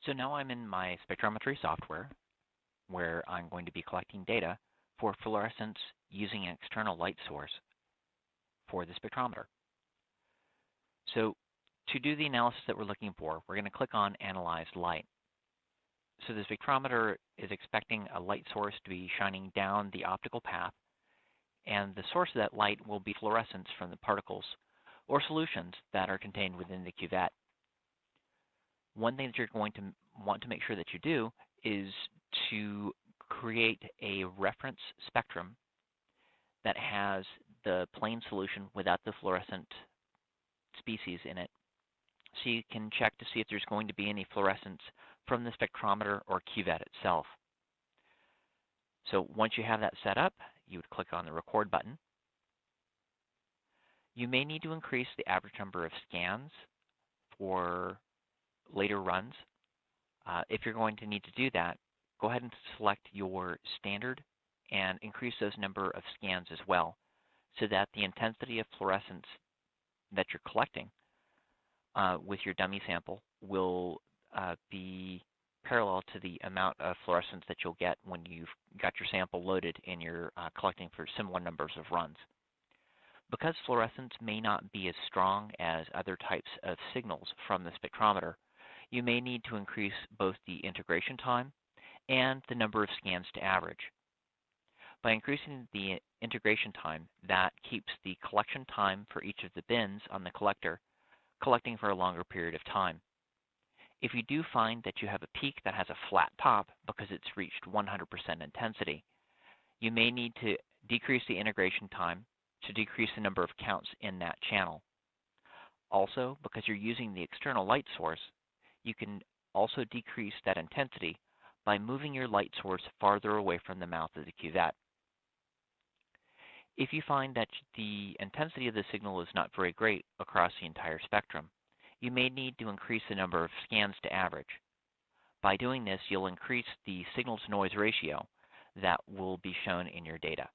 So now I'm in my spectrometry software where I'm going to be collecting data for fluorescence using an external light source for the spectrometer. So to do the analysis that we're looking for, we're going to click on Analyze Light. So the spectrometer is expecting a light source to be shining down the optical path, and the source of that light will be fluorescence from the particles or solutions that are contained within the cuvette. One thing that you're going to want to make sure that you do is to create a reference spectrum that has the plain solution without the fluorescent species in it. So you can check to see if there's going to be any fluorescence from the spectrometer or cuvette itself. So once you have that set up, you would click on the Record button. You may need to increase the average number of scans for later runs. If you're going to need to do that, go ahead and select your standard and increase those number of scans as well, so that the intensity of fluorescence that you're collecting with your dummy sample will be parallel to the amount of fluorescence that you'll get when you've got your sample loaded and you're collecting for similar numbers of runs. Because fluorescence may not be as strong as other types of signals from the spectrometer, you may need to increase both the integration time and the number of scans to average. By increasing the integration time, that keeps the collection time for each of the bins on the collector collecting for a longer period of time. If you do find that you have a peak that has a flat top because it's reached 100% intensity, you may need to decrease the integration time to decrease the number of counts in that channel. Also, because you're using the external light source, you can also decrease that intensity by moving your light source farther away from the mouth of the cuvette. If you find that the intensity of the signal is not very great across the entire spectrum, you may need to increase the number of scans to average. By doing this, you'll increase the signal-to-noise ratio that will be shown in your data.